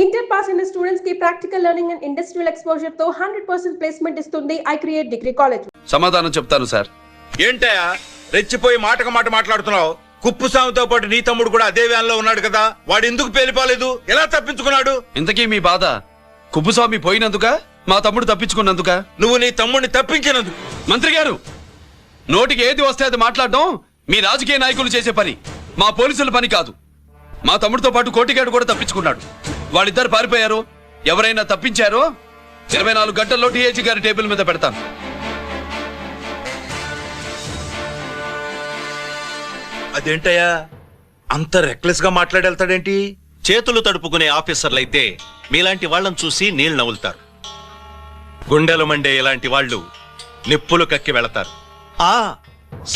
Inter pass అయిన students కి practical learning and industrial exposure తో 100% ప్లేస్మెంట్ ఇస్తుంది ఐ క్రియేట్ డిగ్రీ కాలేజ్. సమాధానం చెప్తాను సార్. ఏంటయ్యా రెచ్చిపోయి మాటకు మాట మాట్లాడుతున్నావు? కుప్పుస్వామితో పాటు నీ తమ్ముడు కూడా అదే వ్యాన్ లో ఉన్నాడు కదా, వాడు ఎందుకు పేలిపోలేదు? ఎలా తప్పించుకున్నాడు? ఇంతకీ మీ బాధ కుప్పుస్వామి పోయినందుక, మా తమ్ముడు తప్పించుకున్నందుక? నువ్వు నీ తమ్ముడిని తప్పించినందుకు. మంత్రి గారు, నోటికి ఏది వస్తే అది మాట్లాడడం మీ రాజకీయ నాయకులు చేసే పని, మా పోలీసుల పని కాదు. మా తమ్ముడితో పాటు కోటిగాడు కూడా తప్పించుకున్నాడు. వాళ్ళిద్దరు పారిపోయారు. ఎవరైనా తప్పించారో 24 గంటల్లో టీఏజీ గారి టేబుల్ మీద పెడతాను. అదేంటయ్యా అంత రెక్లెస్ గా మాట్లాడేళ్తాడేంటి? చేతులు తడుపుకునే ఆఫీసర్లైతే మీలాంటి వాళ్ళని చూసి నీళ్ళు నవ్వులుతారు. గుండెలు మండే ఇలాంటి వాళ్ళు నిప్పులు కక్కి వెళతారు.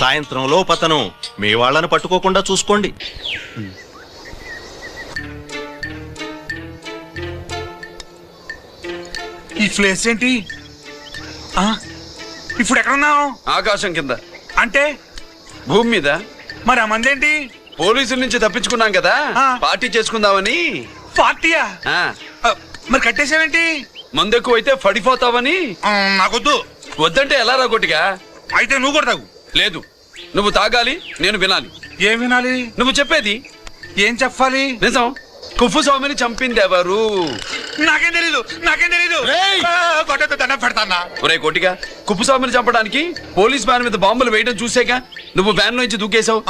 సాయంత్రం లోపతను మీ వాళ్ళని పట్టుకోకుండా చూసుకోండి. ఈ ప్లేస్ ఏంటి? ఇప్పుడు ఎక్కడున్నావు? ఆకాశం కింద. అంటే భూమి మీద. మరి ఆ మందేంటి? పోలీసుల నుంచి తప్పించుకున్నాం కదా, పార్టీ చేసుకుందామని. పార్టీయా? మరి కట్టేసావేంటి? మందెక్కువ అయితే పడిపోతావని. నాకొద్దు. వద్దంటే ఎలా రాగొట్టిగా? అయితే నువ్వు కూడా తాగు. లేదు, నువ్వు తాగాలి, నేను వినాలి. ఏం వినాలి? నువ్వు చెప్పేది. ఏం చెప్పాలి? నిజం. కుప్పుస్వామిని చంపింది ఎవరు? నాకేం తెలీదు, నాకేం తెలీదు. కొట్టతో దండం పెడతానా? ఒరే కోటిగా, కుప్పుస్వామిని చంపడానికి పోలీస్ వ్యాన్ మీద బాంబులు వేయడం చూసాక నువ్వు వ్యాన్ నుంచి దూకేశావు.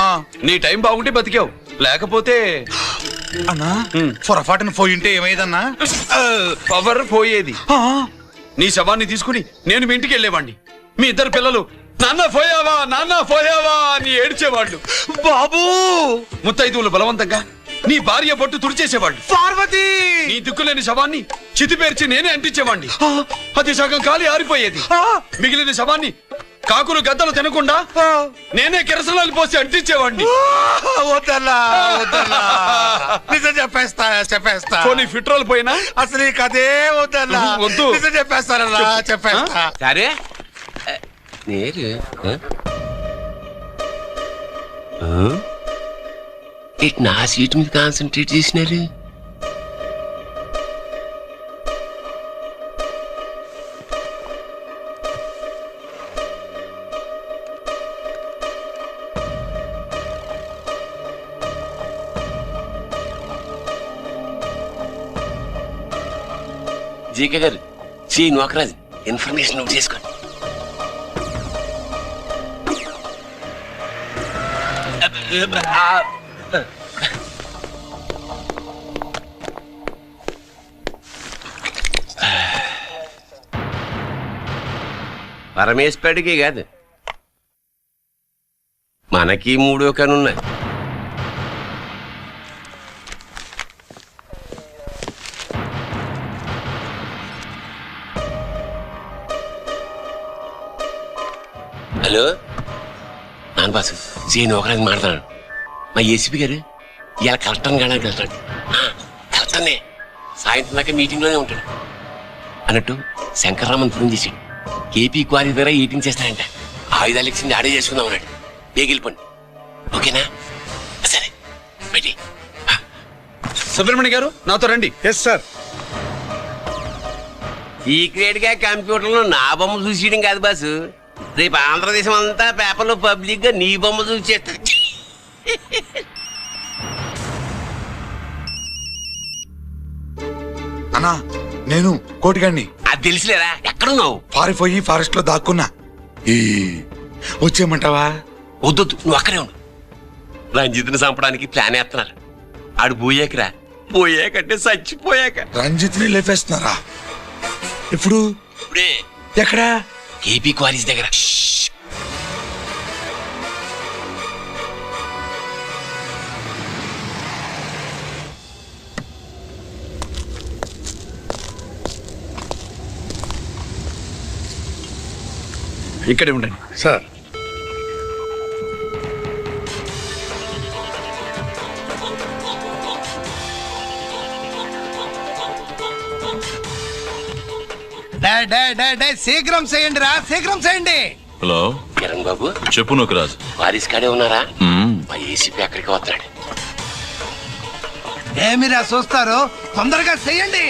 నీ టైం బాగుంటే బతికావు, లేకపోతే అన్నా పొరపాటున పోయింటే ఏమైందన్నా? పవర్ పోయేది. నీ శవాన్ని తీసుకుని నేను మీ ఇంటికి వెళ్ళేవాడిని. మీ ఇద్దరు పిల్లలు నాన్న పోయావా, నాన్న పోయావా అని ఏడ్చేవాళ్ళు. బాబు, ముత్తైదువులు బలవంతంగా నీ భార్య బొట్టు తుడిచేసేవాళ్ళు. పార్వతి, నీ దిక్కులేని శవాన్ని చితిపేర్చి నేనే అంటించేవాణ్ణి. అది సగం కాలి ఆరిపోయేది. మిగిలిన శవాన్ని కాకులు గద్దలు తినకుండా నేనే కిరసనాలు పోసి అంటించేవాడిని. వద్దన్నా, వద్దన్నా. నిజం చెప్పేస్తా, చెప్పేస్తా. పోనీ ఫిట్రోల్ పోయినా అసలు ఈ కథే వద్దన్నా. వద్దు. నిజం చెప్పేస్తానన్నా, చెప్పేస్తా. సరే నేరు ఇటు నా సీట్ మీద కాన్సన్ట్రేట్ చేసినారు. జీకే గారు, సి నోకరాజు ఇన్ఫర్మేషన్ నోట్ చేసుకోండి. పరమేశ్వరుడికి కాదు, మనకి 3 కనున్నాయి. హలో నాన్న బాసు, సీఎన్ ఒకరాజు మాట్లాడాను. మా ఏసీపీ గారు ఇలా కలెక్టర్ని కాడానికి వెళ్తాడు. కలెక్టర్నే సాయంత్రం దాకా మీటింగ్లోనే ఉంటాడు అన్నట్టు శంకర్రామన్ ఫోన్ చేసాడు. కేపీ క్వారీ ద్వారా ఈటింగ్ చేస్తాడంట. ఆయుధాలు ఇచ్చింది ఆడే చేసుకుందాం అన్నాడు. బేగిలిపోండి, ఓకేనా? సరే బయటి. సుబ్రహ్మణ్య గారు నాతో రండి. Yes sir. సీక్రెట్ గా కంప్యూటర్లో నా బొమ్మ చూసేయడం కాదు బాసు, రేపు ఆంధ్రదేశం అంతా పేపర్లో పబ్లిక్ గా నీ బొమ్మ చూసేస్తుంది. అన్నా, నేను కోటిగాడిని. అది తెలిసిలేరా? ఎక్కడున్నావు? పారిపోయి ఫారెస్ట్ లో దాక్కున్నా. వచ్చేయమంటావా? వద్దొద్దు, నువ్వు అక్కడే ఉండు. రంజిత్ని చంపడానికి ప్లాన్ వేస్తున్నారు. ఆడు పోయాకరా, పోయాకంటే చచ్చిపోయాక. రంజిత్ని లేపేస్తున్నారా? ఇప్పుడు ఇప్పుడే ఎక్కడా? కేపీ క్వారీస్ దగ్గర. ఇక్కడే ఉండండి సార్. శీఘ్రం చేయండి రా, శీఘ్రం చేయండి. హలో కిరణ్ బాబు, చెప్పు నోకరాజు. వారిస్ కాడే ఉన్నారా? మా ఏసీపీ అక్కడికి వస్తున్నాడు. ఏమిరా చూస్తారు, తొందరగా చెయ్యండి.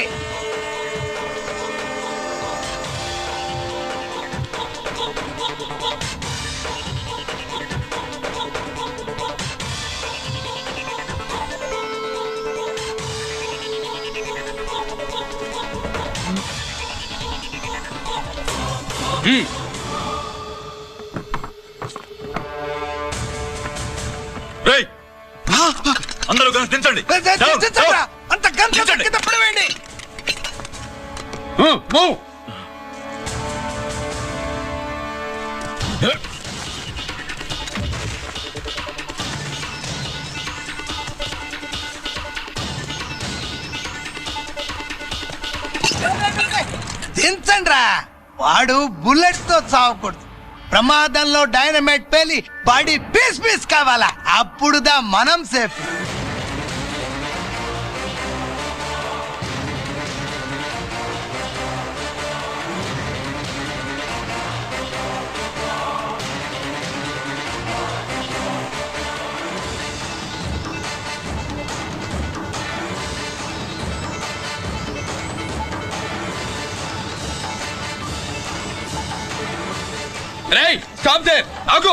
రేయ్, అందరూ కలిసి దించండి. అంత గంట కింద పడవేయండి. దించండి రా. వాడు బుల్లెట్స్ తో చావకూడదు. ప్రమాదంలో డైనమైట్ పేలి బాడీ పీస్ పీస్ కావాలా, అప్పుడుదా మనం సేఫ్. రేయ్, స్టాప్ దేర్, ఆగు.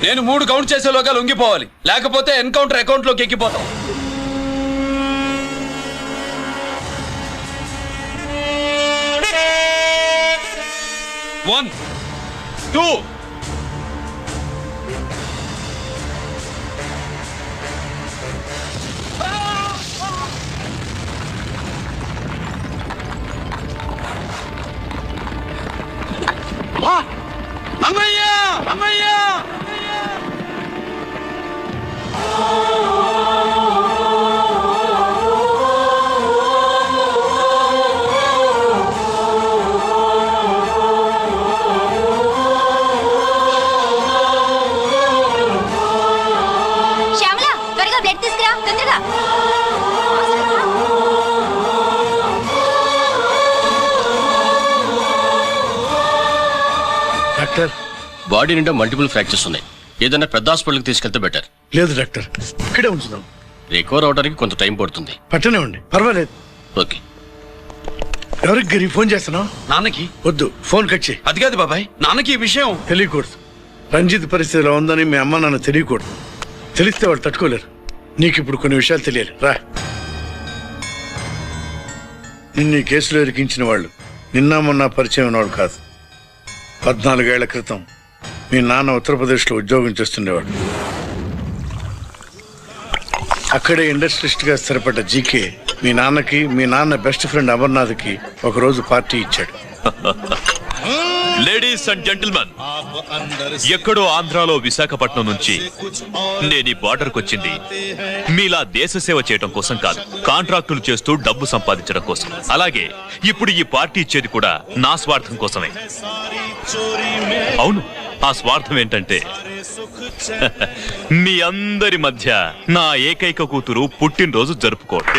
నేను 3 కౌంట్ చేసేలోగా లొంగిపోవాలి, లేకపోతే ఎన్కౌంటర్ అకౌంట్ లోకి ఎక్కిపోతాం. 1 2 అమ్మయ్యా, అమ్మయ్యా. శ్యామల, త్వరగా బ్లడ్ తీసుకురా, తొందరగా. డాక్టర్, బాడీ నిండా మల్టిపుల్ ఫ్రాక్చర్స్ ఉన్నాయి. ఏదైనా పెద్ద హాస్పిటల్కి తీసుకెళ్తే బెటర్. లేదు డాక్టర్, ఇక్కడే ఉంచుదాం. రికవర్ అవడానికి కొంత టైం పడుతుంది. పట్టనే ఉండి, పర్వాలేదు. ఓకే. ఎవరికి గిరి ఫోన్ చేస్తున్నావు? నాన్నకి. వద్దు, ఫోన్ కట్ చేయి. అది కాదు బాబాయ్, నాన్నకి ఈ విషయం తెలియకూడదు. రంజిత్ పరిస్థితిలో ఉందని మీ అమ్మ నాన్న తెలియకూడదు. తెలిస్తే వాళ్ళు తట్టుకోలేరు. నీకు ఇప్పుడు కొన్ని విషయాలు తెలియాలి. రా. నిన్ను ఈ కేసులో ఇరికించిన వాళ్ళు నిన్న మొన్న పరిచయం ఉన్నవాడు కాదు. 14 ఏళ్ల క్రితం మీ నాన్న ఉత్తరప్రదేశ్లో ఉద్యోగం చేస్తుండేవాడు. అక్కడే ఇండస్ట్రియలిస్ట్గా స్థిరపడ్డ జీకే మీ నాన్నకి, మీ నాన్న బెస్ట్ ఫ్రెండ్ అమర్నాథ్కి ఒకరోజు పార్టీ ఇచ్చాడు. లేడీస్ అండ్ జెంటిల్మెన్, ఎక్కడో ఆంధ్రాలో విశాఖపట్నం నుంచి నేను ఈ బార్డర్కి వచ్చింది మీలా దేశ సేవ చేయడం కోసం కాదు, కాంట్రాక్టులు చేస్తూ డబ్బు సంపాదించడం కోసం. అలాగే ఇప్పుడు ఈ పార్టీ ఇచ్చేది కూడా నా స్వార్థం కోసమే. అవును, ఆ స్వార్థం ఏంటంటే మీ అందరి మధ్య నా ఏకైక కూతురు పుట్టినరోజు జరుపుకోవడం.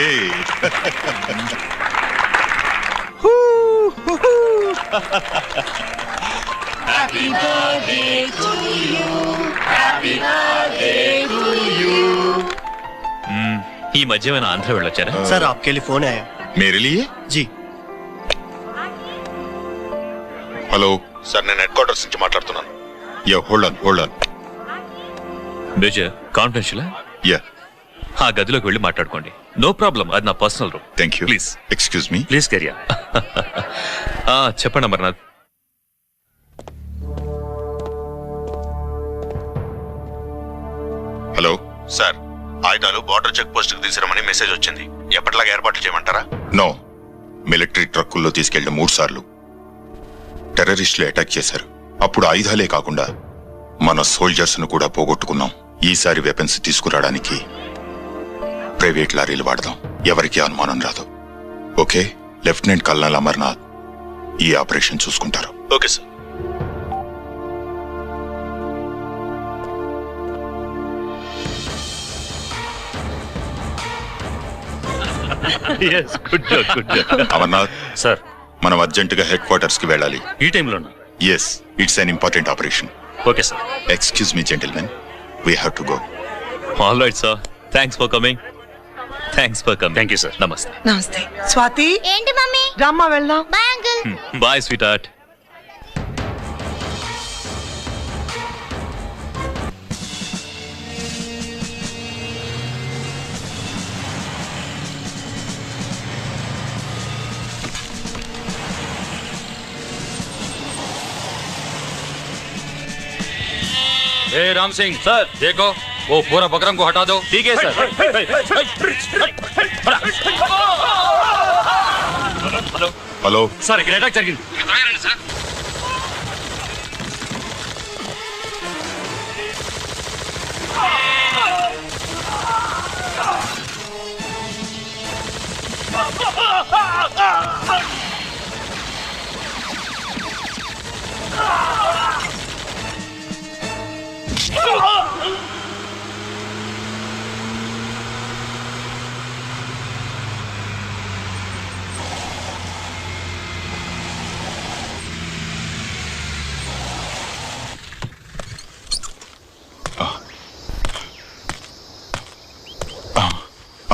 ఈ మధ్య ఏమైనా ఆంధ్ర వెళ్ళొచ్చారా? सर आपके लिए फोन आया। मेरे लिए? जी హలో సార్, నేను హెడ్ క్వార్టర్స్ నుంచి మాట్లాడుతున్నాను. Yeah, hold on. Major, confidential? Yeah, ఆ గదిలోకి వెళ్ళి మాట్లాడుకోండి. నో ప్రాబ్లం, అది నా personal room. Thank you. Please excuse me. Please కెరియా. చెప్పండి అమర్నాథ్. హలో సార్, ఆయుధాలు బార్డర్ చెక్ పోస్ట్ కి తీసుకురమని మెసేజ్ వచ్చింది. ఎప్పటిలాగా ఏర్పాట్లు చేయమంటారా? నో, మిలిటరీ ట్రక్కుల్లో తీసుకెళ్లిన 3 సార్లు టెర్రరిస్టులు అటాక్ చేశారు. అప్పుడు ఆయుధాలే కాకుండా మన సోల్జర్స్ ను కూడా పోగొట్టుకున్నాం. ఈసారి వెపన్స్ తీసుకురావడానికి ప్రైవేట్ లారీలు వాడదాం. ఎవరికీ అనుమానం రాదు. ఓకే, లెఫ్టినెంట్ కల్నల్ అమర్నాథ్ ఈ ఆపరేషన్ చూసుకుంటారు. Okay sir. అమర్నాథ్ సార్, మనం అర్జెంటుగా హెడ్ క్వార్టర్స్ కి వెళ్ళాలి. ఈ టైంలోనా? Yes, it's an important operation. Okay sir. Excuse me gentlemen, we have to go. All right sir, thanks for coming. Thanks for coming. Thank you sir. నమస్తే. నమస్తే. స్వాతి, ఏంటి mummy? రమ్మా వెళ్దాం. Bye uncle. Bye sweetheart. Ram Singh sir, देखो वो पूरा बकरम को हटा दो. ठीक है सर. హలో సార్ ఇక్కడ అటాక్ జరిగింది.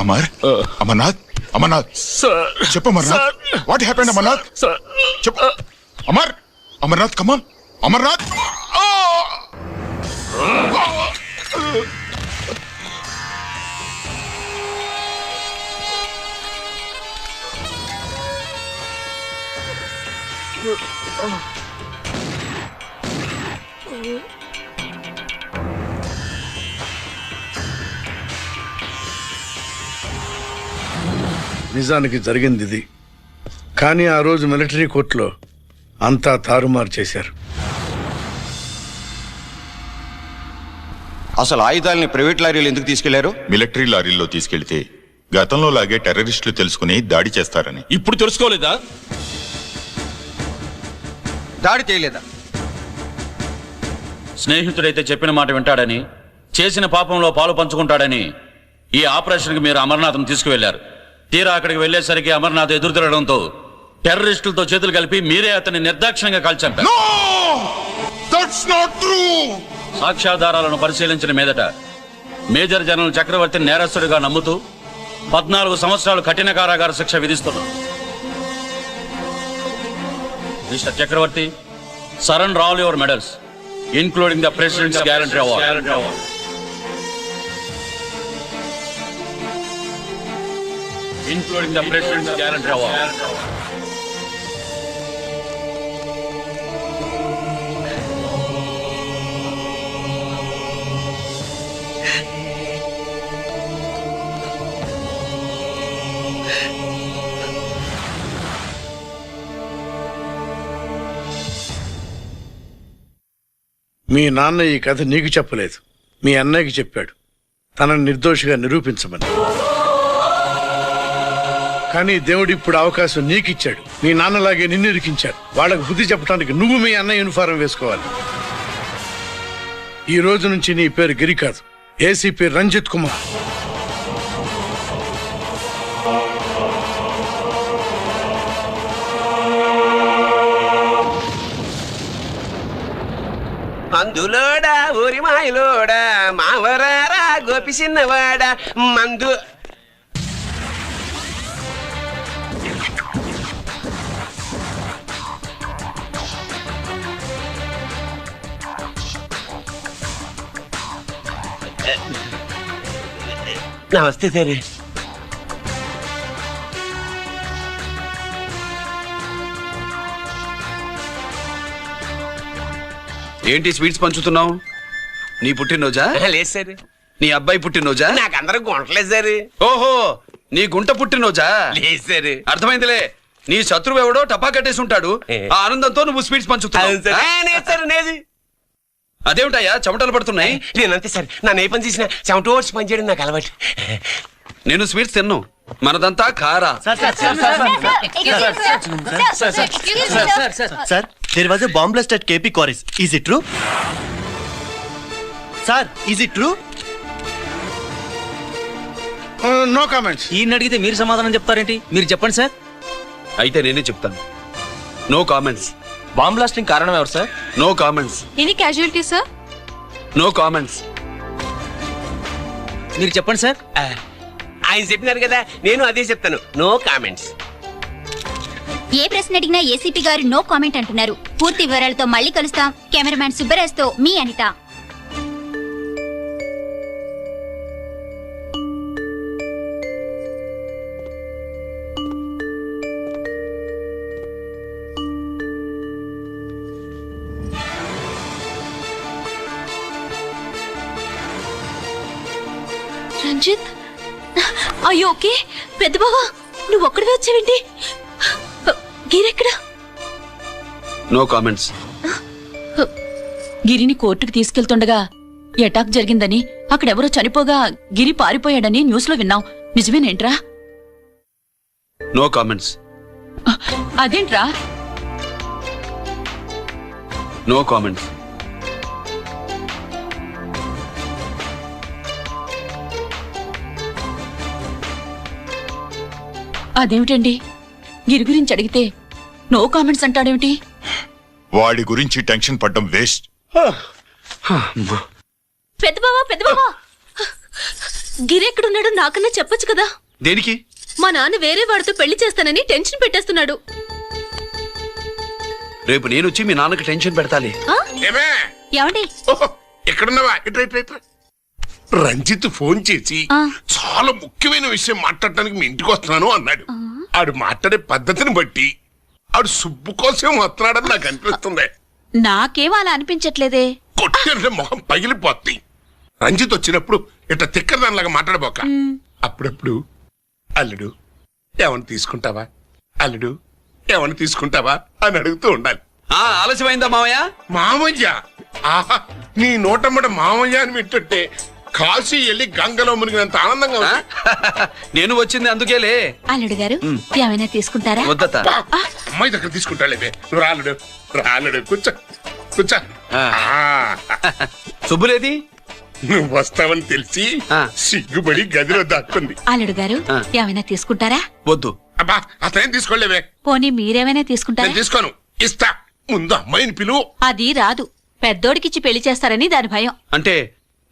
అమర్ అమర్నాథ్ అమర్నాథ్ చెప్పు అమర్నాథ్. What happened Amarnath? చెప్పు అమర్. అమర్నాథ్ కమాన్ అమర్నాథ్. నిజానికి జరిగింది ఇది. కానీ ఆ రోజు మిలిటరీ కోర్టులో అంతా తారుమారు చేశారు. అసలు ఆయుధాలని ప్రైవేట్ లారీలు ఎందుకు తీసుకెళ్లారు? మిలిటరీ లారీల్లో తీసుకెళ్తే గతంలో లాగే టెర్రరిస్టులు తెలుసుకుని దాడి చేస్తారని. ఇప్పుడు తెలుసుకోలేదా? దాడి చేయలేదా? స్నేహితుడైతే చెప్పిన మాట వింటాడని, చేసిన పాపంలో పాలు పంచుకుంటాడని ఈ ఆపరేషన్కి మీరు అమర్నాథ్ను తీసుకువెళ్లారు. తీరా అక్కడికి వెళ్లేసరికి అమర్నాథ్ ఎదురు తిరగడంతో టెర్రరిస్టులతో చేతులు కలిపి మీరే అతన్ని నిర్దాక్షిణ్యంగా కాల్చంపారు. సాక్ష్యాధారాలను పరిశీలించిన మీదట మేజర్ జనరల్ చక్రవర్తిని నేరస్తుడిగా నమ్ముతూ 14 సంవత్సరాలు కఠిన కారాగార శిక్ష విధిస్తున్నాం. Mister Chakravarthi, surrender all your medals including the president's guarantee award. Including the President's Guarantee Award. మీ నాన్న ఈ కథ నీకు చెప్పలేదు, మీ అన్నయ్యకి చెప్పాడు, తనని నిర్దోషిగా నిరూపించమని. కానీ దేవుడు ఇప్పుడు అవకాశం నీకిచ్చాడు. మీ నాన్నలాగే నిన్ను ఇరికించాడు. వాళ్ళకు బుద్ధి చెప్పడానికి నువ్వు మీ అన్న యూనిఫారం వేసుకోవాలి. ఈ రోజు నుంచి నీ పేరు గిరి కాదు, ఏసీపీ రంజిత్ కుమార్. మందులోడా ఊరి మాయలోడా మావరారా గోపి చిన్నవాడా మందు. నమస్తే సార్. ఏంటి స్వీట్స్ పంచుతున్నావు? నీ పుట్టినరోజా? లేదు సార్. నీ అబ్బాయి పుట్టినరోజా? నాకు అందరూ గుంటలేదు సార్. ఓహో, నీ గుంట పుట్టినరోజా? లేదు సార్. అర్థమైందిలే. నీ శత్రువు ఎవడో టపా కట్టేసి ఉంటాడు. ఆ ఆనందంతో నువ్వు స్వీట్స్ పంచుతున్నావు. అదేమిటయ్యా చెమటలు పడుతున్నాయి? నేనంతే సార్. నన్ను ఏ పని చేసినా చెమటోడ్చి పని చేయడం నాకు అలవాటు. నేను స్వీట్స్ తిన్ను, మనదంతా కారా. Sir, there was a bomb blast at KP Quarries. Is it true? Sir, is it true? No comments. ఈయన అడిగితే మీరు సమాధానం చెప్తారేంటి? మీరు చెప్పండి సార్. అయితే నేనే చెప్తాను. No comments. బాంబ్ బ్లాస్టింగ్ కారణం ఎవరు sir? No comments. Any casualty sir? No comments. మీరు చెప్పండి సార్. ఆయన చెప్పినారు కదా, నేను అదే చెప్తాను. No comments. ఏ ప్రశ్న అడిగినా ఏసీపీ గారు నో కామెంట్ అంటున్నారు. పూర్తి వివరాలతో మళ్ళీ కలుస్తాం. కెమెరామ్యాన్ సుబ్బరాజ్తో మీ అనిత. రంజిత్, అయ్యో ఓకే. పెద్ద బావా, నువ్వు ఒక్కడివే వచ్చావేంటి? గిరెక్కడా? No comments. గిరిని కోర్టుకు తీసుకెళ్తుండగా అటాక్ జరిగిందని, అక్కడెవరో చనిపోగా గిరి పారిపోయాడని న్యూస్ లో విన్నాం. నిజమేనేంట్రా? No comments. అదేంట్రా? No comments. అదేమిటండి, గిరి గురించి అడిగితే నో కామెంట్స్ అంటాడేమిటి? వాడి గురించి టెన్షన్ పడ్డం వేస్ట్. పెద్ద బావా, గిరి ఎక్కడున్నాడో నాకన్నా చెప్పొచ్చు కదా. దేనికి? మా నాన్న వేరే వాడితో పెళ్లి చేస్తానని టెన్షన్ పెట్టేస్తున్నాడు. రేపు నేను వచ్చి మీ నాన్నకి టెన్షన్ పెడతాలి. ఏమండి ఎక్కడున్నావా? రంజిత్ ఫోన్ చేసి చాలా ముఖ్యమైన విషయం మాట్లాడటానికి మీ ఇంటికి వస్తున్నాను అన్నాడు. ఆడు మాట్లాడే పద్ధతిని బట్టి ఆడు సుబ్బు కోసం వస్తున్నాడని నాకు అనిపిస్తుంది. నాకేం అలా అనిపించట్లేదే. కొట్టిన మొహం పగిలిపోద్ది. రంజిత్ వచ్చినప్పుడు ఇట్లా తిక్కదానిలాగా మాట్లాడబోక. అప్పుడప్పుడు అల్లుడు ఏమన్నా తీసుకుంటావా, అల్లుడు ఏమన్నా తీసుకుంటావా అని అడుగుతూ ఉండాలి. ఆలస్యమైందా మావయ్య? మామయ్య, ఆహా, నీ నోటమ్మట మామయ్య అని వింటుంటే కాశీ వెళ్ళి గంగలో మునిగినంత ఆనందంగా ఉంది. నేను వచ్చింది అందుకేలే. అల్లుడు గారు ఏమైనా తీసుకుంటారా? వద్దత. అమ్మాయి దగ్గర తీసుకుంటాలేవే. నువ్వు రాలుడు కూర్చో. సుబ్బులేది? నువ్వు వస్తావని తెలిసి సిగ్గుపడి గదిలో దాక్కుంది. అల్లుడు గారు ఏమైనా తీసుకుంటారా? వద్దు. అబ్బా, అతనేం తీసుకోలేవే. పోనీ మీరేమైనా తీసుకుంటారా? నేను తీసుకోను, ఇస్తా. ముందు అమ్మాయిని పిలువు. అది రాదు. పెద్దోడికిచ్చి పెళ్లి చేస్తారని దాని భయం. అంటే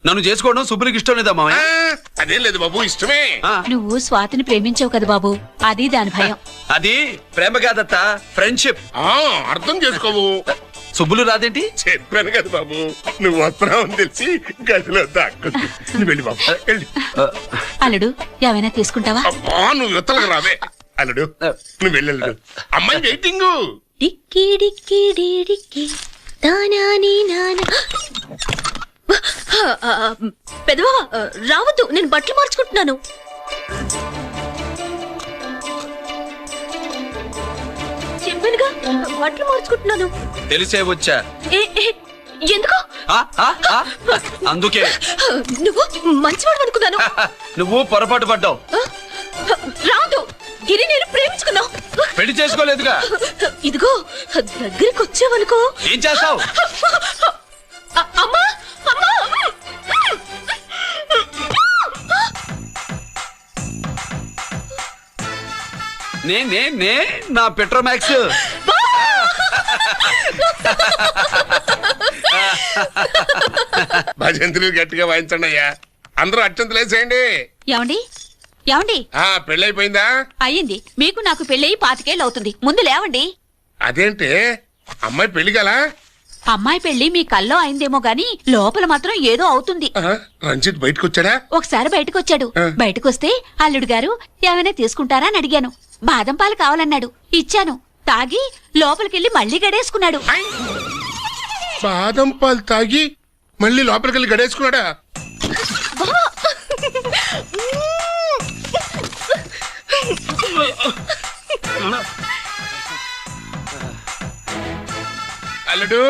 నన్ను చేసుకోవడం సుబ్బులకి ఇష్టం లేదా మామయ్య? అదేం లేదు బాబు, ఇష్టమే. నువ్వు స్వాతిని ప్రేమించావు కదా బాబు, అది దాని భయం. అది ప్రేమ కాదత్త, ఫ్రెండ్షిప్. అర్థం చేసుకోవు. సుబ్బులు రాదేంటి? చెప్పాను కదా బాబు, నువ్వు వస్తున్నావు అని తెలిసి గదిలో దాక్కుంది. నువ్వు వెళ్ళి బాబు, వెళ్ళి. అల్లుడు ఏమైనా తీసుకుంటావా? నువ్వు యువతలకు రావే. అల్లుడు నువ్వు వెళ్ళడు. అమ్మాయి వెయిటింగ్. డిక్కి డిక్కి డిక్కి దానాని నానా. పెద్దవా రావద్దు, నేను బట్టలు మార్చుకుంటున్నాను. చెప్పానుగా బట్టలు మార్చుకుంటున్నాను. తెలిసే వచ్చా. ఎందుకు? అందుకే. నువ్వు మంచివాడు అనుకున్నాను. నువ్వు పొరపాటు పడ్డావు. రాదు, గిరి నేను ప్రేమించుకున్నావు. పెళ్లి చేసుకోలేదుగా. ఇదిగో దగ్గరికి వచ్చావనుకో. ఏం చేస్తావు? అమ్మా, నే నా పెట్రోమాక్స్. భజంతులు గట్టిగా వాయించండి అయ్యా. అందరూ అత్యంతలు వేసేయండి. ఏమండి పెళ్ళైపోయిందా? అయ్యింది. మీకు నాకు పెళ్ళయి 25 ఏళ్ళు అవుతుంది. ముందు లేవండి. అదేంటి అమ్మాయి పెళ్లి గల? అమ్మాయి పెళ్లి మీ కల్లో అయిందేమో గాని లోపల మాత్రం ఏదో అవుతుంది. రంజిత్ బయటకు వచ్చాడా? ఒకసారి బయటకు వచ్చాడు. బయటకు వస్తే అల్లుడు గారు ఏమైనా తీసుకుంటారా అని అడిగాను. బాదం పాలు కావాలన్నాడు, ఇచ్చాను. తాగి లోపలికెళ్ళి మళ్ళీ గడేసుకున్నాడు. బాదం పాలు తాగి మళ్ళీ లోపలికెళ్ళి గడేసుకున్నాడా? అల్లుడు,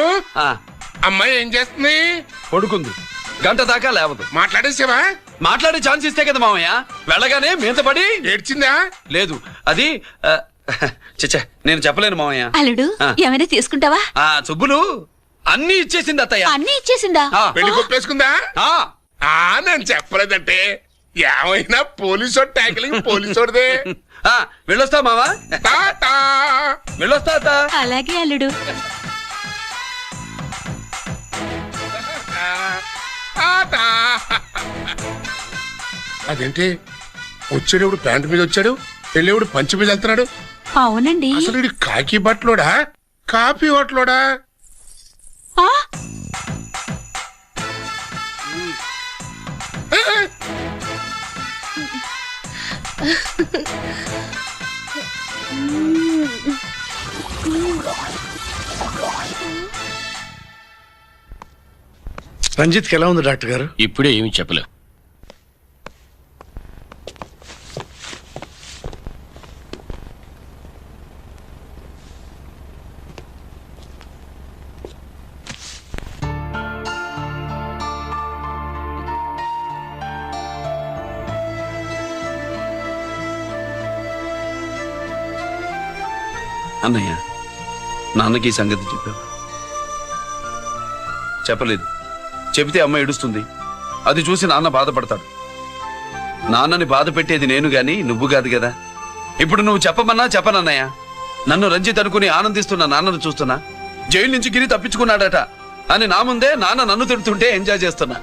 అమ్మాయి ఏం చేస్తుంది? పడుకుంది. గంట దాకా లేవదు. మాట్లాడేసావా? మాట్లాడే ఛాన్స్ ఇస్తే కదా మామయ్య. వెళ్ళగానే మీద పడి ఏడ్చిందా? లేదు, అది చచ్చా నేను చెప్పలేను మామయ్య. అల్లుడు ఏమైనా తీసుకుంటావా? సుబ్బులు అన్ని ఇచ్చేసింది అత్తయ్య. అన్ని ఇచ్చేసిందా? పెళ్లి కొప్పేసుకుందా? నేను చెప్పలేదంటే ఏమైనా పోలీసోడు ట్యాకిలింగ్ పోలీసోడిదే. వెళ్ళొస్తా మావా. వెళ్ళొస్తా. అలాగే అల్లుడు. అదేంటి వచ్చేటప్పుడు ప్యాంటు మీద వచ్చాడు, వెళ్ళేప్పుడు పంచి మీద వెళ్తున్నాడు. అవునండి. అసలు ఇది కాకి బట్టలోడా కాఫీ హోటలోడా? రంజిత్కి ఎలా ఉంది డాక్టర్ గారు? ఇప్పుడే ఏమి చెప్పలేవు. అన్నయ్య, నాన్నకి ఈ సంగతి చెప్పావు? చెప్పలేదు. చెబితే అమ్మ ఏడుస్తుంది. అది చూసి నాన్న బాధపడతాడు. నాన్నని బాధ పెట్టేది నేను గాని నువ్వు కాదు కదా. ఇప్పుడు నువ్వు చెప్పమన్నా చెప్పనన్నయ్య. నన్ను రంజిత్ అనుకుని ఆనందిస్తున్న నాన్నను చూస్తున్నా. జైలు నుంచి గిరి తప్పించుకున్నాడట అని నా ముందే నాన్న నన్ను తిడుతుంటే ఎంజాయ్ చేస్తున్నా.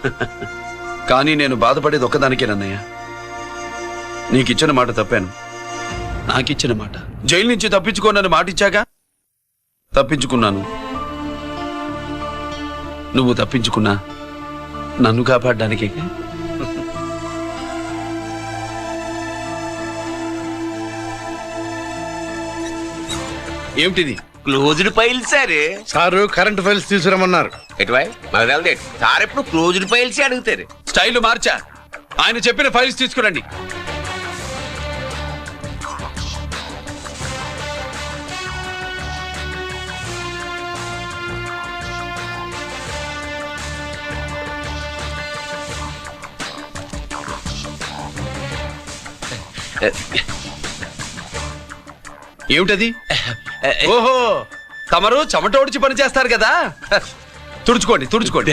కానీ నేను బాధపడేది ఒక్కదానికేనన్నయ్య. నీకిచ్చిన మాట తప్పాను. నాకిచ్చిన మాట జైలు నుంచి తప్పించుకోనని మాటిచ్చాగా తప్పించుకున్నాను. నువ్వు తప్పించుకున్నా నన్ను కాపాడడానికే. ఏమిటిది? Closed file sir. Sir current files తీసుకురమ్మన్నారు. సార్ ఎప్పుడు క్లోజ్డ్ ఫైల్స్ అడుగుతారు. స్టైల్ మార్చా. ఆయన చెప్పిన ఫైల్స్ తీసుకురండి. ఏమిటది? ఓహో, తమరు చెమటోడ్చి పని చేస్తారు కదా. తుడుచుకోండి తుడుచుకోండి.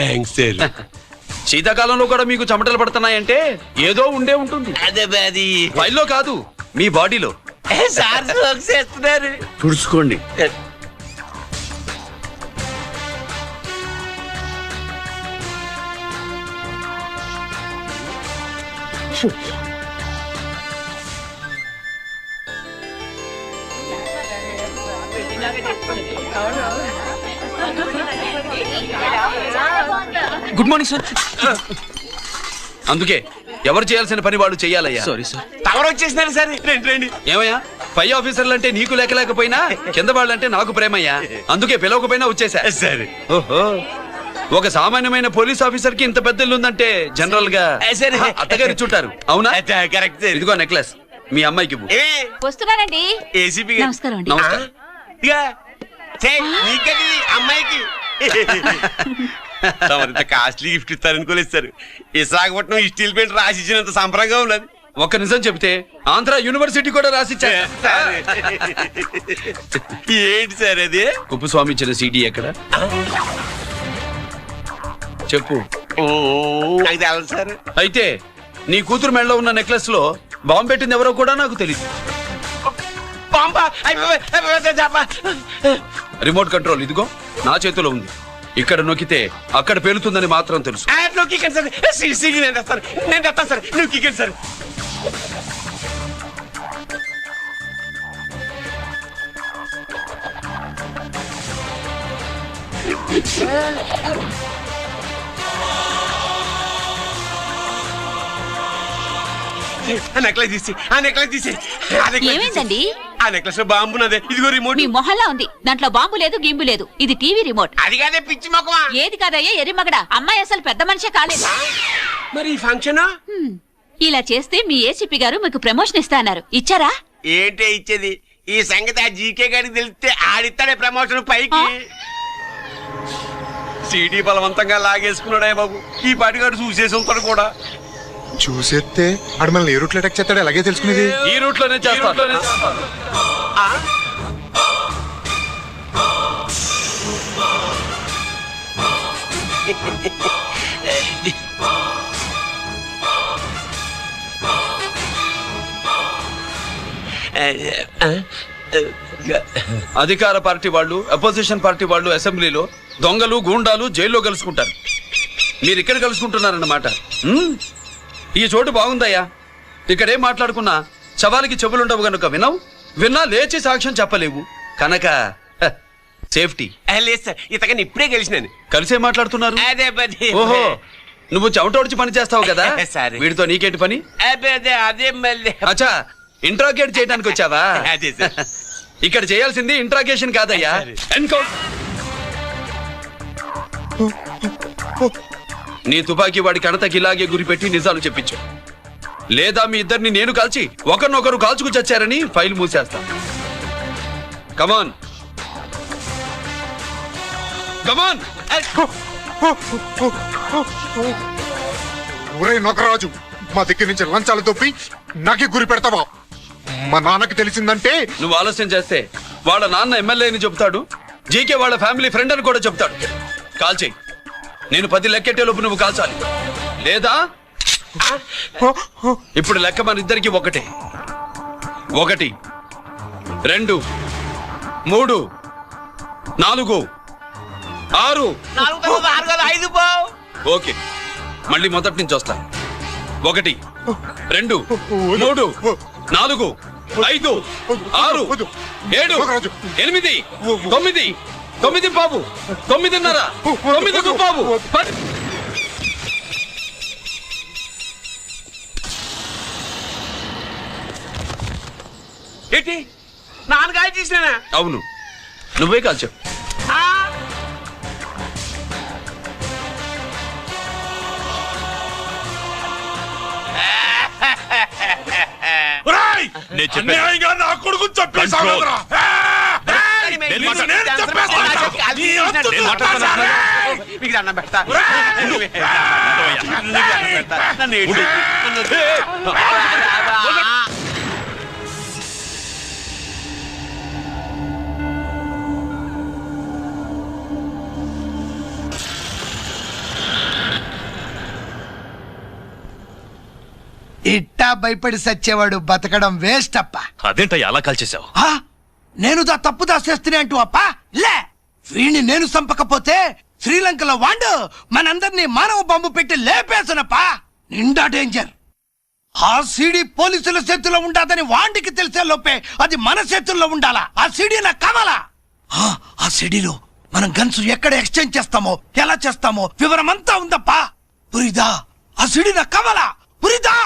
శీతాకాలంలో కూడా మీకు చెమటలు పడుతున్నాయంటే ఏదో ఉండే ఉంటుంది. ఫైల్లో కాదు, మీ బాడీలో. తుడుచుకోండి. Good morning sir. అందుకే ఎవరు చేయాల్సిన పని వాళ్ళు చెయ్యాలయ్యా. Sorry sir. తమరు వచ్చేసినారు సార్. రండి. ఏమయ్యా, పై ఆఫీసర్లు అంటే నీకు లేకపోయినా కింద వాళ్ళంటే నాకు ప్రేమయ్యా. అందుకే పిలవకపోయినా వచ్చేసా. సరే. ఓహో, ఒక సామాన్యమైన పోలీస్ ఆఫీసర్ కి ఇంత పెద్ద ఇల్లు ఉందంటే జనరల్ గా అత్తగారి చుట్టారు. అవునా? కరెక్ట్. ఇదిగో నెక్లెస్ మీ అమ్మాయికి. వస్తున్నానండి. ఏసీపీ నమస్కారం అండి. నమస్కారం. అమ్మాయికి కాస్ట్లీ గిఫ్ట్ ఇస్తారనుకోలేదు సార్. విశాఖపట్నం స్టీల్ పెయింట్ రాసి ఇచ్చినంత సంబరంగా ఉన్నది. ఒక్క నిజం చెబితే ఆంధ్ర యూనివర్సిటీ కూడా రాసిచ్చా. ఏంటి సార్ అది? కుప్పస్వామి ఇచ్చిన సీడీ ఎక్కడ చెప్పు. నాకు తెలదు సార్. అయితే నీ కూతురు మెడలో ఉన్న నెక్లెస్ లో బాంబు పెట్టింది ఎవరో కూడా నాకు తెలియదు. రిమోట్ కంట్రోల్ ఇదిగో నా చేతిలో ఉంది. ఇక్కడ నొక్కితే అక్కడ పేలుతుందని మాత్రం తెలుసు. నేను తెస్తాను సార్. నువ్వు కిక్కండి సార్. నెక్లెస్ తీసి ఏమైందండి? ఆ నెక్లెస్ లో బాంబు నాదే. ఇదిగో రిమోట్. మీ మొహల్లా ఉంది. దాంట్లో బాంబు లేదు, గింబు లేదు. ఇది టీవీ రిమోట్. అది కాదే పిచ్చి మొక్కమా. ఏది కాదయ్యా ఎర్రి మగడ. అమ్మాయి అసలు పెద్ద మనిషే కాలేదు. మరి ఈ ఫంక్షన్ ఇలా చేస్తే మీ ఏసీపీ గారు మీకు ప్రమోషన్ ఇస్తా అన్నారు. ఇచ్చారా? ఏంటే ఇచ్చేది? ఈ సంగతి ఆ జీకే గారికి తెలిస్తే ఆడిస్తాడే ప్రమోషన్ పైకి. సీడీ బలవంతంగా లాగేసుకున్నాడే బాబు. ఈ పాటిగాడు చూసేసి ఉంటాడు కూడా. చూసేస్తే ఆడు మనల్ని ఏ రూట్లో అటాక్ చేస్తాడో అలాగే తెలుసుకునేది. ఈ రూట్ లోనే చేస్తాను. అధికార పార్టీ వాళ్ళు, అపోజిషన్ పార్టీ వాళ్ళు అసెంబ్లీలో, దొంగలు గూండాలు జైల్లో కలుసుకుంటారు. మీరు ఇక్కడ కలుసుకుంటున్నారన్నమాట. ఈ చోటు బాగుందయ్యా. ఇక్కడేం మాట్లాడుకున్నా శవాలకి చెవులుండవు గనుక వినవు, విన్నా లేచి సాక్ష్యం చెప్పలేవు కనుక సేఫ్టీ. లేదు సార్, ఇతగాని ఇప్పుడే కలిసినాను. కలిసే మాట్లాడుతున్నారు. అదే పని. ఓహో, నువ్వు చెమటోడ్చి పని చేస్తావు కదా, సరే. వీడితో నీకేంటి పని? అదే మళ్ళీ. అచ్చా, ఇంట్రాగేట్ చేయడానికి వచ్చావా? అదే సార్. ఇక్కడ చేయాల్సింది ఇంట్రాగేషన్ కాదయ్యా, ఎన్కౌంటర్. నీ తుపాకీ వాడి కణతకి ఇలాగే గురిపెట్టి నిజాలు చెప్పించు, లేదా మీ ఇద్దరిని నేను కాల్చి ఒకరినొకరు కాల్చుకు చచ్చారని ఫైల్ మూసేస్తా. కమాన్ కమాన్. ఒరే నొకరాజు, మా దగ్గర నుంచి లంచాలు దొబ్బి నాకే గురి పెడతావా? మా నాన్నకి తెలిసిందంటే నువ్వు ఆలస్యం చేస్తే వాళ్ళ నాన్న ఎమ్మెల్యే అని చెప్తాడు, జీకే వాళ్ళ ఫ్యామిలీ ఫ్రెండ్ అని కూడా చెప్తాడు. కాల్చేయి, నేను 10 లెక్కెట్టే లోపు నువ్వు కాల్చాలి, లేదా ఇప్పుడు లెక్క మన ఇద్దరికి 1 1 2 3 4 6. ఓకే, మళ్ళీ మొదటి నుంచి వస్తా. 1 2 3 4 5 6 7 8 9 9 బాబు 9:30 9 బాబు 10. ఏంటి నాన్నగాయ చేసినా? అవును, నువ్వే కాల్చావు. నా కొడుకు చెప్పేసావు. ఇట్టా భయపడి సచ్చేవాడు బతకడం వేస్ట్ అప్ప. అదేంటయ్యా అలా కాల్చేసావు? నేను తప్పు దాచేస్తున్నా అంటూ అప్ప లే. వీణ్ణి నేను చంపకపోతే శ్రీలంకలో వాండు మనందరినీ మానవ బాంబు పెట్టి లేపేసనప్పా. నిండా డేంజర్. ఆ సీడీ పోలీసుల చేతుల్లో ఉండాదని వాండికి తెలిసే లోపే అది మన చేతుల్లో ఉండాలా. ఆ సీడీ నాకు కావాలా. ఆ సీడీలో మనం గన్స్ ఎక్కడ ఎక్స్చేంజ్ చేస్తామో, ఎలా చేస్తామో వివరం అంతా ఉందప్పా. పురిదా, ఆ సీడీ నాకు కావాలా. పురిదా.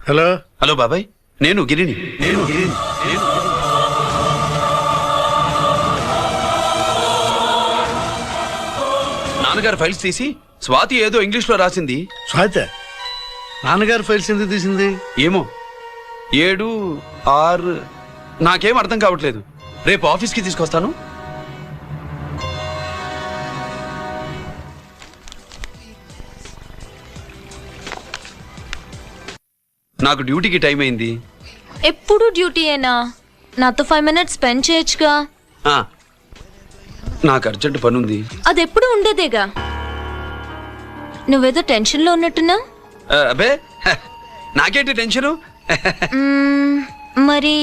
హలో హలో బాబాయ్, నేను గిరిని. నాన్నగారు ఫైల్స్ తీసి స్వాతి ఏదో ఇంగ్లీష్ లో రాసింది. స్వాతి నాన్నగారు ఫైల్స్ ఎందుకు తీసింది? ఏమో 7 6 నాకేం అర్థం కావట్లేదు. రేపు ఆఫీస్కి తీసుకొస్తాను. నాకు డ్యూటీకి టైం అయింది. ఎప్పుడు డ్యూటీయేనా? నాతో 5 minutes స్పెండ్ చేయొచ్చుగా. నాకు అర్జెంట్ పని ఉంది. అది ఎప్పుడు ఉండేదేగా. నువ్వేదో టెన్షన్ లో ఉన్నట్టున్నా. అబే నాకేంటి టెన్షను? మరి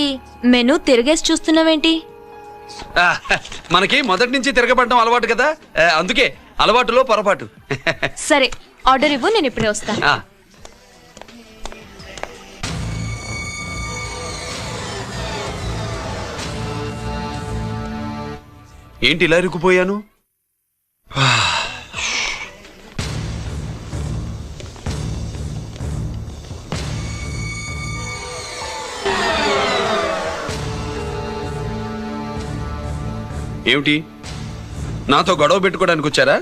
మెనూ తిరిగేసి చూస్తున్నావేంటి? మనకి మొదటి నుంచి తిరగబడడం అలవాటు కదా, అందుకే అలవాటులో పొరపాటు. సరే ఆర్డర్ ఇవ్వు, నేను ఇప్పుడే వస్తా. ఏంటి ఇలా ఇరుక్కుపోయాను? ఏమిటి, నాతో గొడవ పెట్టుకోవడానికి వచ్చారా?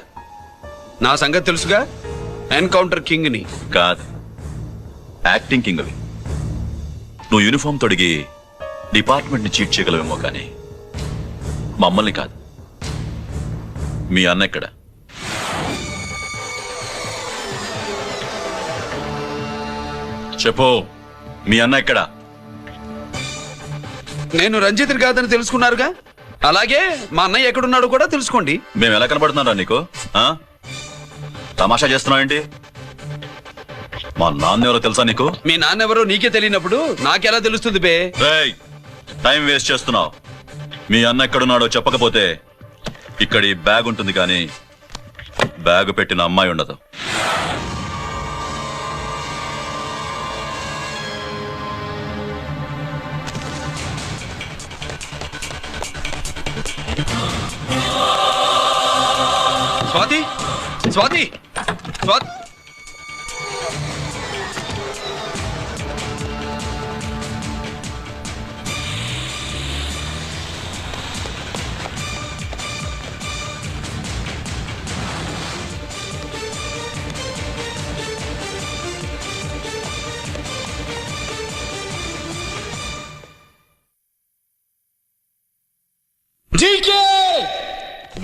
నా సంగతి తెలుసుగా, ఎన్కౌంటర్ కింగ్ ని. కాదు, యాక్టింగ్ కింగ్ అవి. నువ్వు యూనిఫామ్ తొడిగి డిపార్ట్మెంట్ ని చీట్ చేయగలవేమో కానీ మమ్మల్ని కాదు. మీ అన్న ఎక్కడ? చెప్పు, మీ అన్న ఎక్కడ? నేను రంజిత్ కాదని తెలుసుకున్నారుగా, అలాగే మా అన్నయ్య ఎక్కడున్నాడో కూడా తెలుసుకోండి. మేము ఎలా కనబడుతున్నారా నీకు? తమాషా చేస్తున్నావు ఏంటి? మా నాన్న ఎవరో తెలుసా నీకు? మీ నాన్న ఎవరో నీకే తెలియనప్పుడు నాకెలా తెలుస్తుంది బే? టైం వేస్ట్ చేస్తున్నావు. మీ అన్న ఎక్కడున్నాడో చెప్పకపోతే ఇక్కడ ఈ బ్యాగ్ ఉంటుంది కానీ బ్యాగ్ పెట్టిన అమ్మాయి ఉండదు. Swathi, Swathi, Swathi.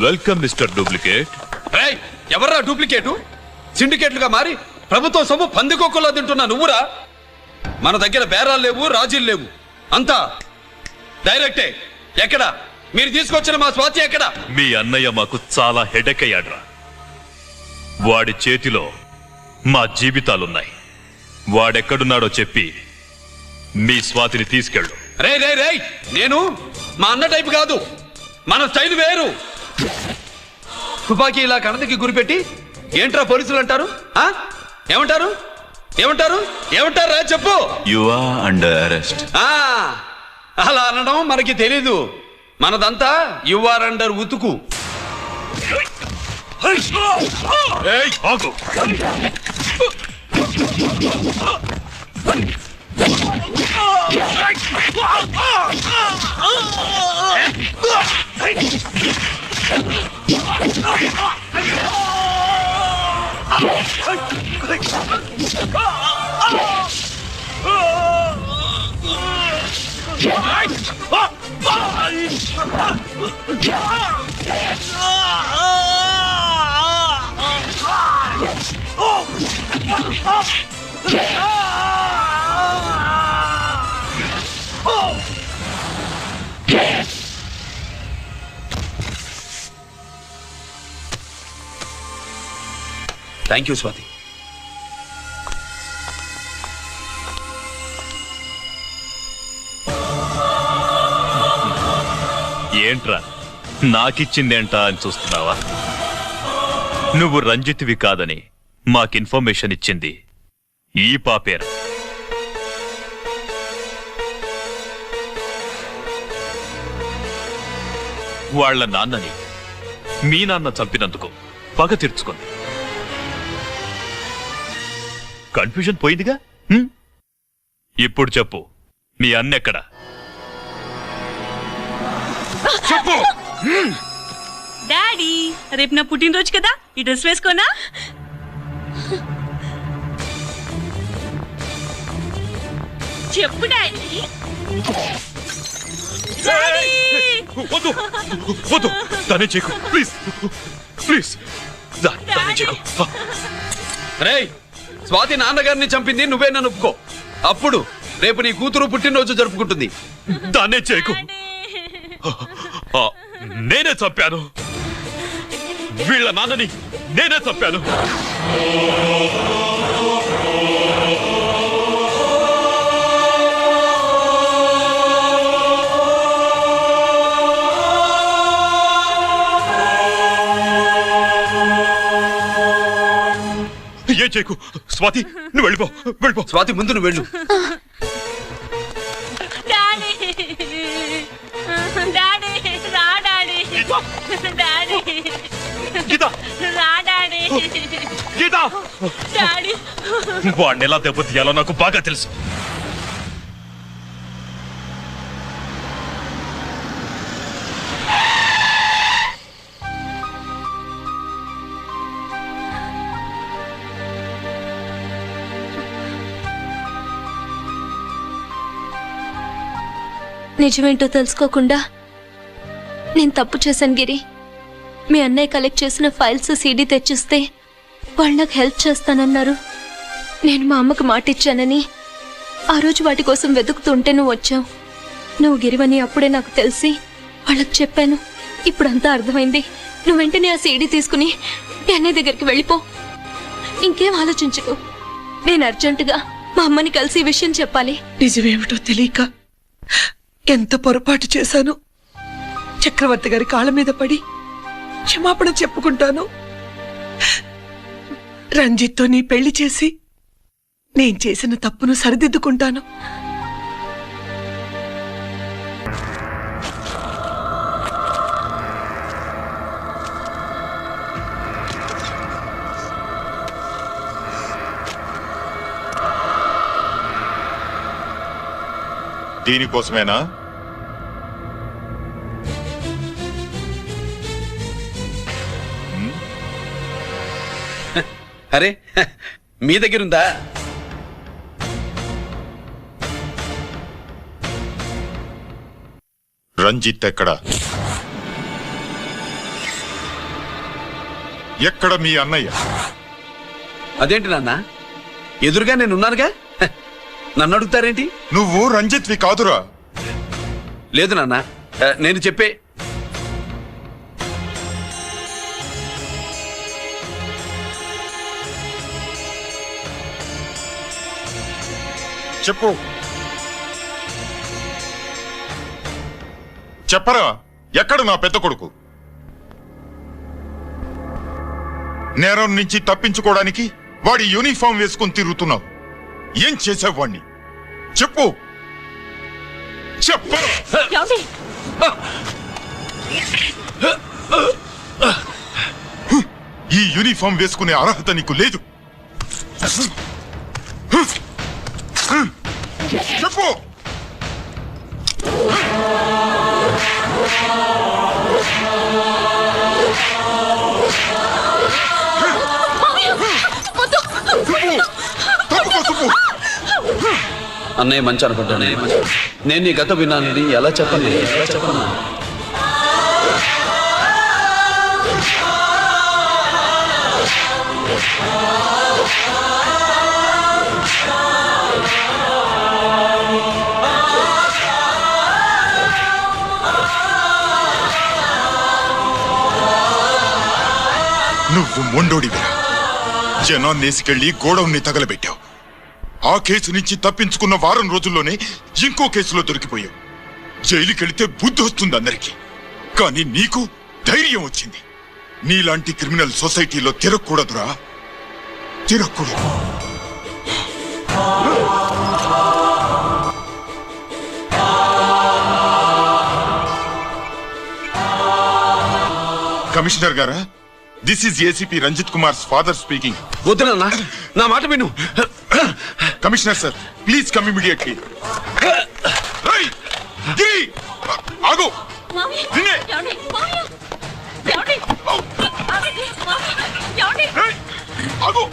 Welcome mister duplicate. ఎవర్రా డూప్లికేటు? సిండికేట్లుగా మారి ప్రభుత్వం సొమ్ము పందికొక్కులా తింటున్నా నువ్వురా? మన దగ్గర బేరాలు లేవు, రాజీలు లేవు, అంతా డైరెక్టే. ఎక్కడ మీరు తీసుకొచ్చిన మా స్వాతి ఎక్కడ? మీ అన్నయ్య మాకు చాలా హెడెక్ అయ్యాడ్రా. వాడి చేతిలో మా జీవితాలున్నాయి. వాడెక్కడున్నాడో చెప్పి మీ స్వాతిని తీసుకెళ్ళు. రే రే రే, నేను మా అన్న టైపు కాదు, మన స్టైల్ వేరు. తుపాకీ ఇలా కణదికి గురిపెట్టి ఏంట్రా పోలీసులు అంటారు? ఏమంటారు? ఏమంటారు? ఏమంటారా చెప్పు. You are under arrest. అలా అనడం మనకి తెలీదు. మనదంతా యు ఆర్ అండర్ ఉతుకు. Thank you Swathi. ఏంట్రా నాకిచ్చిందేంటా అని చూస్తున్నావా? నువ్వు రంజిత్వి కాదని మాకు ఇన్ఫర్మేషన్ ఇచ్చింది ఈ పాపేరా. వాళ్ల నాన్నని మీ నాన్న చంపినందుకు పగ తీర్చుకుంది. కన్ఫ్యూజన్ పోయిందిగా. ఇప్పుడు చెప్పు, మీ అన్నెక్కడా? చెప్పు. డాడీ, రేపు నా పుట్టినరోజు కదా, ఈ డ్రెస్ వేసుకోనా? చెప్పు డాడీ. వద్దు వద్దు, దాన్ని చేయకు ప్లీజ్ ప్లీజ్, దాన్ని చేయకు. రేయ్, స్వాతి నాన్నగారిని చంపింది నువ్వేనని ఒప్పుకో, అప్పుడు రేపు నీ కూతురు పుట్టినరోజు జరుపుకుంటుంది. దాన్నే చేయకు. నేనే చంపాను, వీళ్ళ నాన్నని నేనే చంపాను. ఏం చేయకు స్వాతి, నువ్వు వెళ్ళిపో. స్వాతి ముందు నువ్వు వెళ్ళు. డాడీ డాడీ రా డాడీ డాడీ రా డాడీ డాడీ. వాడిని ఎలా దెబ్బతీయాలో నాకు బాగా తెలుసు. నిజమేంటో తెలుసుకోకుండా నేను తప్పు చేశాను గిరి. మీ అన్నయ్య కలెక్ట్ చేసిన ఫైల్స్ సీడీ తెచ్చిస్తే వాళ్ళు నాకు హెల్ప్ చేస్తానన్నారు. నేను మా అమ్మకు మాట ఇచ్చానని ఆ రోజు వాటి కోసం వెతుకుతుంటే నువ్వు వచ్చావు. నువ్వు గిరివని అప్పుడే నాకు తెలిసి వాళ్ళకి చెప్పాను. ఇప్పుడంతా అర్థమైంది. నువ్వు వెంటనే ఆ సీడీ తీసుకుని మీ అన్నయ్య దగ్గరికి వెళ్ళిపో. ఇంకేం ఆలోచించుకో. నేను అర్జెంటుగా మా అమ్మని కలిసి ఈ విషయం చెప్పాలి. నిజమేమిటో తెలియక ఎంత పొరపాటు చేశాను. చక్రవర్తి గారి కాళ్ళ మీద పడి క్షమాపణ చెప్పుకుంటాను. రంజిత్తో నీ పెళ్లి చేసి నేను చేసిన తప్పును సరిదిద్దుకుంటాను. దీనికోసమేనా? అరే మీ దగ్గరుందా? రంజిత్ ఎక్కడ? ఎక్కడ మీ అన్నయ్య? అదేంటి నాన్న, ఎదురుగా నేనున్నానుగా, నన్ను అడుగుతారేంటి? నువ్వు రంజిత్వి కాదురా. లేదు నాన్న, నేను చెప్పే. చెప్పు, చెప్పరా, ఎక్కడ నా పెద్ద కొడుకు? నేరం నుంచి తప్పించుకోవడానికి వాడి యూనిఫామ్ వేసుకుని తిరుగుతున్నావు. ఏం చేసావు వాణ్ణి? చెప్పు, చెప్పరా. ఈ యూనిఫామ్ వేసుకునే అర్హత నీకు లేదు. చెప్పు. అన్నయ్య మంచి అనుకుంటానే. నేను నీ గత విన్నానండి, ఎలా చెప్పండి? నువ్వు మొండోడివిరా. జనాన్నేసుకెళ్లి గోడౌన్ని తగలబెట్టావు. ఆ కేసు నుంచి తప్పించుకున్న వారం రోజుల్లోనే ఇంకో కేసులో దొరికిపోయావు. జైలుకెళ్తే బుద్ధి వస్తుంది అందరికీ, కానీ నీకు ధైర్యం వచ్చింది. నీలాంటి క్రిమినల్ సొసైటీలో తిరగకూడదురా, తిరగకూడదు. కమిషనర్ గారా, this is ACP Ranjith Kumar father speaking. వద్దునన్నా, నా మాట విను. Commissioner sir, please come immediately. ఆగు. ఆగు.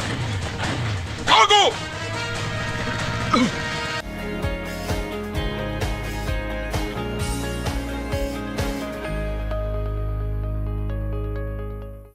ఆగు.